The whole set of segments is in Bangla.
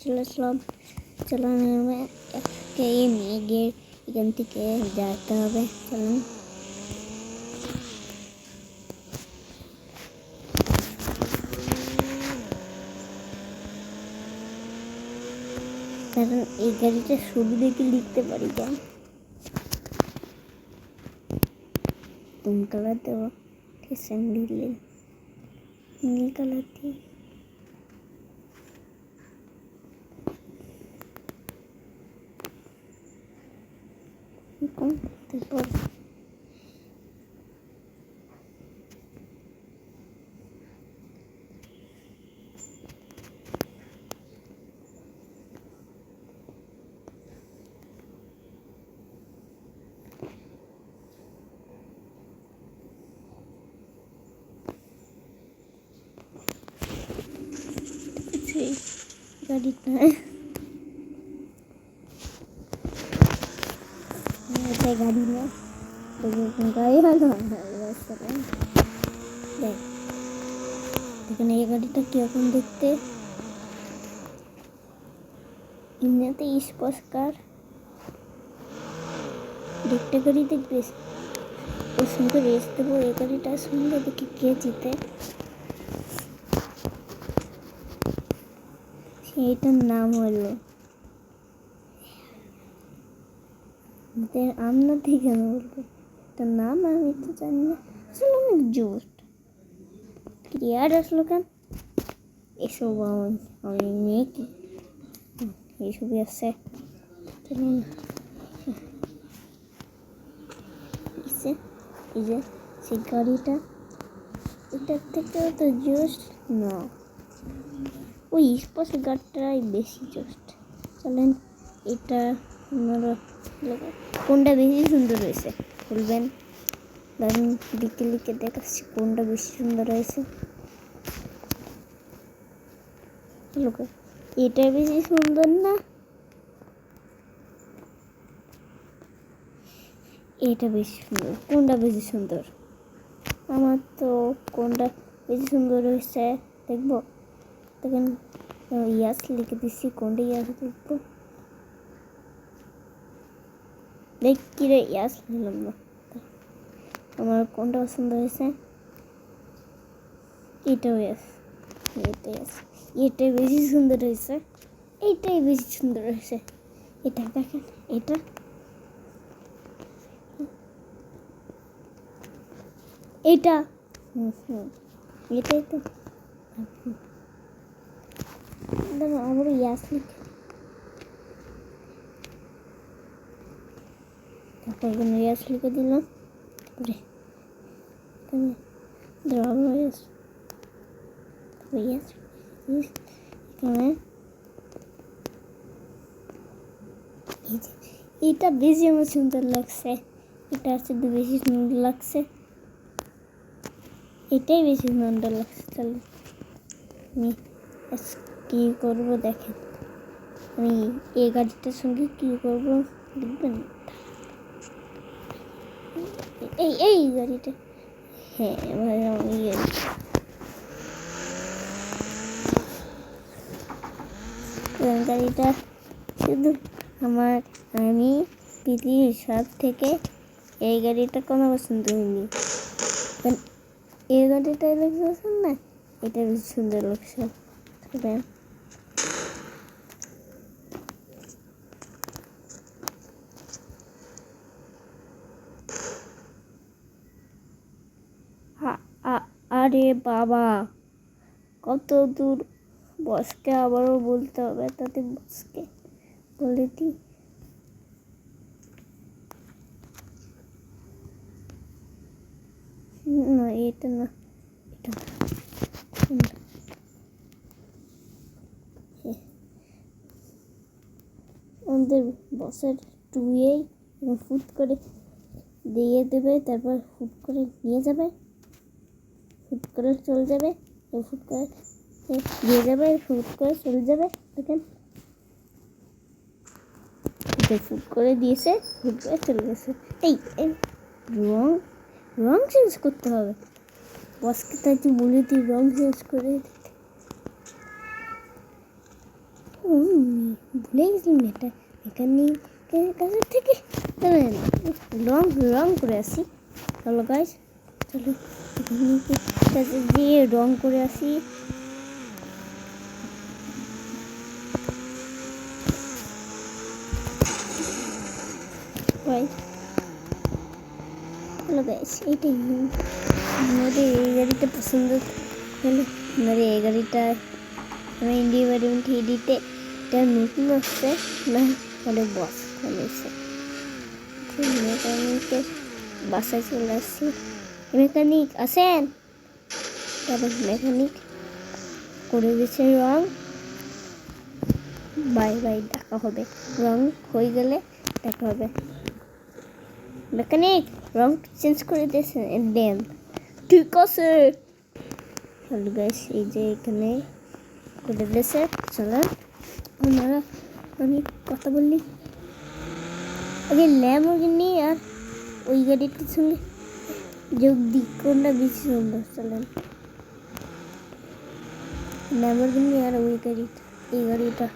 চলে আসলাম চালানোর এই মেঘের এখান থেকে যেতে হবে। চলুন কারণ এই গাড়িটা ছবি দেখে লিখতে পারি কেন তুমি কালার দেবো দিলে নীল কালার দিয়ে তারপর গাড়িটা গাড়ি না গাড়ি ভালো দেখ এখানে এই গাড়িটা কিরকম দেখতে এমনিতে স্পস্কার দেখতে গাড়ি দেখবে ওর সঙ্গে রেস দেবো। এই গাড়িটার সঙ্গে দেখি কে জিতে। সেইটার নাম হলো আমরা ঠিক কেন বলবো তার নাম আমি তো জানি না। আসলে অনেক জোর ক্রিয়ার আসলো কেন এসব আমি মেয়ে কি এইসবই আছে। এই যে সেই গাড়িটা এটার থেকে তো জোশ না ওই স্পোর্টস গাড়িটাই বেশি জোশ। চলেন এটা আপনারা কোনটা বেশি সুন্দর হয়েছে বলবেন। আমি লিখে লিখে দেখাচ্ছি কোনটা বেশি সুন্দর হয়েছে। এটা বেশি সুন্দর না এটা বেশি সুন্দর? কোনটা বেশি সুন্দর? আমার তো কোনটা বেশি সুন্দর হয়েছে দেখবো। তখন ইয়াস লিখে দিচ্ছি কোনটা ইয়াস দেখবো। দেখ কি রে ইয়াস নিলাম না। আমার কোনটা পছন্দ হয়েছে? এটাও ইয়াস এটাই বেশি সুন্দর হয়েছে। এইটাই বেশি সুন্দর হয়েছে। এটা দেখেন এটা এটা এটাই তো আমার ইয়াস লিখে তারপর ইয়াস লিখে দিলাম। তারপরে এটা বেশি আমার সুন্দর লাগছে। এটা শুধু বেশি সুন্দর লাগছে। এটাই বেশি সুন্দর লাগছে। চলো আমি কী করবো দেখেন। আমি এই গাড়িটার সঙ্গে কী করবো দেখবেন। এই গাড়িটা হ্যাঁ আমি গাড়িটা শুধু আমি পৃথিবীর সব থেকে এই গাড়িটা কোনো পছন্দ হয়নি। এই গাড়িটা লাগছে না এটা বেশি সুন্দর লাগছে। আরে বাবা কত দূর বসকে আবারও বলতে হবে। তাতে বসকে বলে দিই না এটা না এটা আমাদের বসের টুয়েই ফুট করে দিয়ে দেবে। তারপর ফুট করে নিয়ে যাবে ফুট করে চলে যাবে ফুট করে দিয়ে যাবে ফুট করে চলে যাবে। দেখেন ফুট করে দিয়েছে ফুট করে চলে গেছে। এই রং চেঞ্জ করতে হবে। বসকে তাই তুই বলে দিই রং চেঞ্জ করে দিতে। ভুলে গেছিলাম এটা মেকানিকের কাছে থেকে রং রং করে আসি। চলো গাইস, চলো মেকানিকের কাছে গিয়ে রং করে আসি। চলো গাইস, এইটাই আমাদের এই গাড়িটা পছন্দ হলো। আমাদের এই গাড়িটা আমার ইন্ডিয়া ভ্যারিয়েন্ট এডিটে এটা নতুন আসছে না হলে বস চলেছে। মেকানিকের বাসায় চলে আসছি। মেকানিক আসেন। তারপর মেকানিক করে দিচ্ছে রং। বাই বাই, দেখা হবে। রং হয়ে গেলে দেখা হবে। মেকানিক রং চেঞ্জ করে দিয়েছেন দেন। ঠিক আছে। হ্যালো গাইস, এই যে এখানে করে দিয়েছে। চলেন আমি কথা বললি আগে ল্যাম্বরগিনি আর ওই গাড়িটার সঙ্গে যোগ দিই, কোনটা বেশি সুন্দর। চলেন ল্যাম্বরগিনি আর ওই গাড়িটা, এই গাড়িটা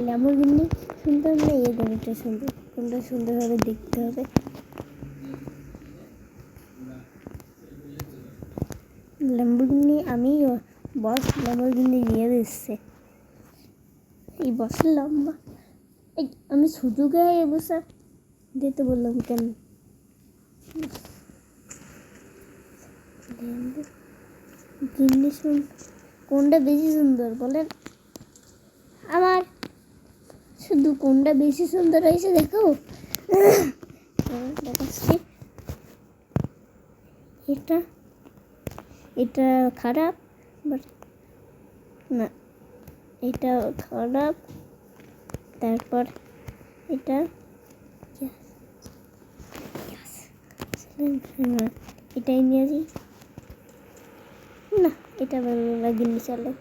ল্যাম্বরগিনি সুন্দর না এই গাড়িটা সুন্দর, কোনটা সুন্দরভাবে দেখতে হবে। ল্যাম্বরগিনি আমি বস ল্যাম্বরগিনি দিয়ে দিচ্ছে। এই বসের লম্বা এই আমি সুযোগ বসে দিতে বললাম কেন? জিনিস কোনটা বেশি সুন্দর বলেন? আমার শুধু কোনটা বেশি সুন্দর হয়েছে দেখো। দেখাচ্ছি। এটা এটা খারাপ, বাট না এটা খারাপ। তারপর এটা এটাই নিয়ে আসি না, এটা ভালো লাগেনি। চলে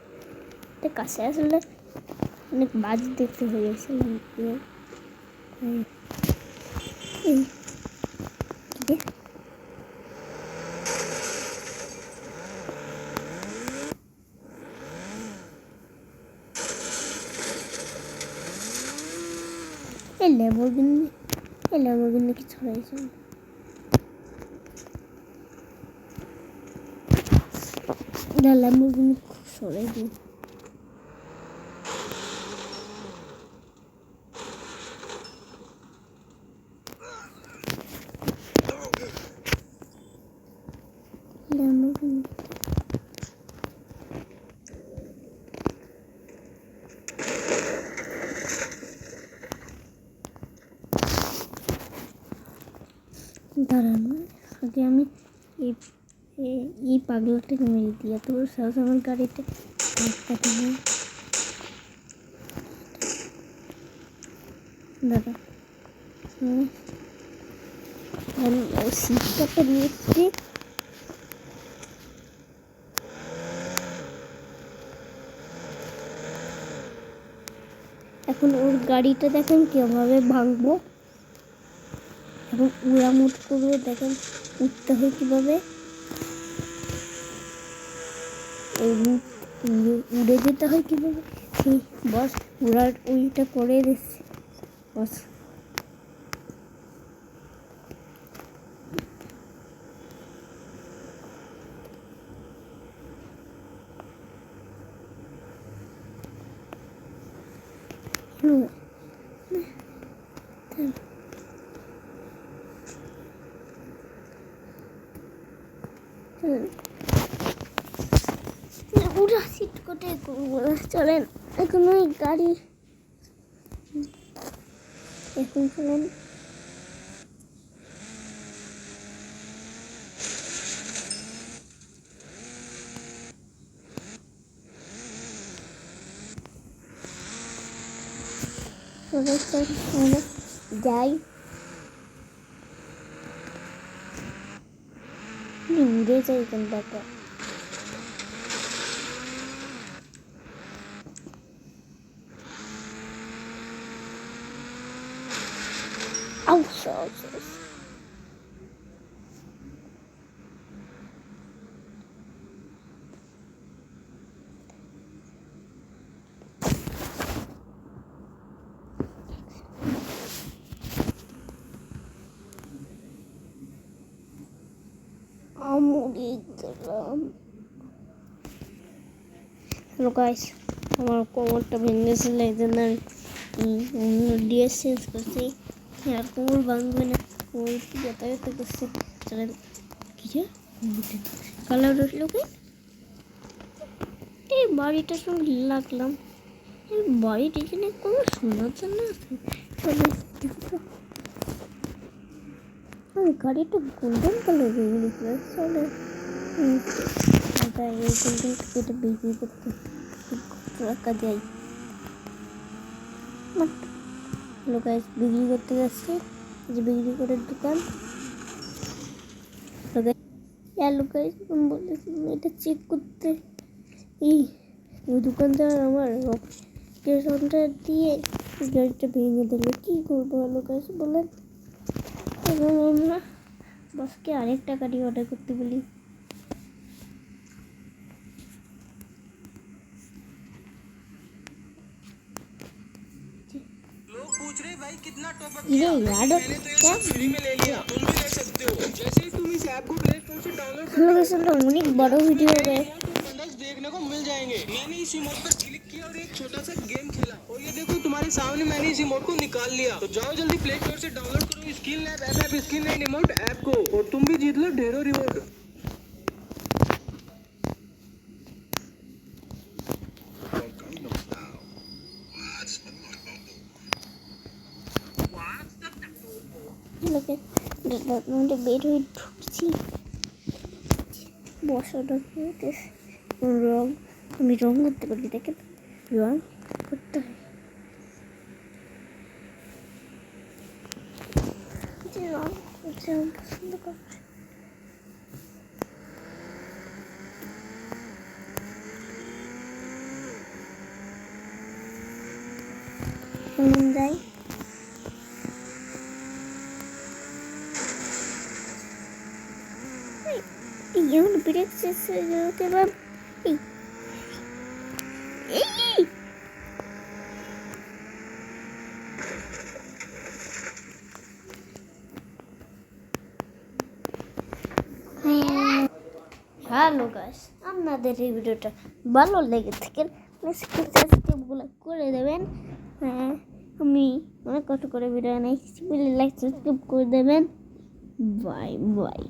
এটা কাছে আসলে অনেক বাজ দেখতে হয়ে গেছিল। ল্যাম্বরগিনি কিছু হয়েছে না, ল্যাম্বরগিনি খুব সরাই দিই। ল্যাম্বরগিনি দাঁড়ানো আগে আমি এই পাগলাটাকে মেরে দিই। এত বড় সাহস আমার গাড়িতে দাদা সিটটা নিয়ে এসছি। এখন ওর গাড়িটা দেখেন কিভাবে ভাঙবো এবং উড়ামুট করবো। দেখেন উঠতে হয় কিভাবে, উড়ে যেতে হয় কিভাবে। সেই বস উড়ার ওইটা করে দিচ্ছে বস। উড়া সিট কোটে চলেন এখন ওই গাড়ি এখন চলেন। যাই উড়ে যাই কোনটাটা। হ্যালো গাইস, আমার কোমরটা ভেঙেছিল, এই জন্য আমি ড্রেস চেঞ্জ করছি। আর কোমর ভাঙবে না, কোমর ব্যথা ব্যথা করছে। চলেন কিছু কালার উঠলো কি এই বাড়িটার সঙ্গে লাগলাম। এই বাড়িটা এখানে কোনো শোনার জন্য আছে। চলে গাড়িটা গোল্ডেন কালার হয়ে গেল। চলে এই গোল্ডেন এটা বিক্রি করতে টাকা যাই। হ্যালো গাইস, বিক্রি করতে যাচ্ছে, যে বিক্রি করার দোকান। হ্যালো গাইস, আমি বলতেছিলাম এটা চেক করতে। এই ওই দোকানদার আমার রকেশনটা দিয়ে গাড়িটা ভেঙে দিল। কী করবো হ্যালো গাইস বলেন? এবং আমরা বসকে আরেকটা গাড়ি অর্ডার করতে বলি। लोग पूछ रहे भाई कितना टॉप अप ये किया। यार मैंने तो ये क्या सब फ्री में ले लिया, तुम भी ले सकते हो। जैसे ही तुम इस ऐप को प्ले स्टोर से डाउनलोड हम लोग इसमें अनेक बड़ा वीडियो हो गए। बंडल्स देखने को मिल जाएंगे। मैंने इस इमोट पर क्लिक किया और एक छोटा सा गेम खेला और ये देखो तुम्हारे सामने मैंने इस इमोट को निकाल लिया। तो जाओ जल्दी प्ले स्टोर से डाउनलोड करो skin lab app skin lab emote app को और तुम भी जीत लो ढेरों रिवॉर्ड। লোকে বের হয়ে ঢুকছি, বসাটা রং আমি রং করতে পারি। দেখেন রং করতে হয়, যে রং করছে আমি পছন্দ করছি। যাই যেমন ব্রেক শেষ হয়ে যাবে কেবল হ্যালো গাইস, আপনাদের এই ভিডিওটা ভালো লেগে থাকে সাবস্ক্রাইবগুলো করে দেবেন। হ্যাঁ, আমি অনেক কষ্ট করে ভিডিও বানাইছি, লাইক সাবস্ক্রাইব করে দেবেন। Bye bye.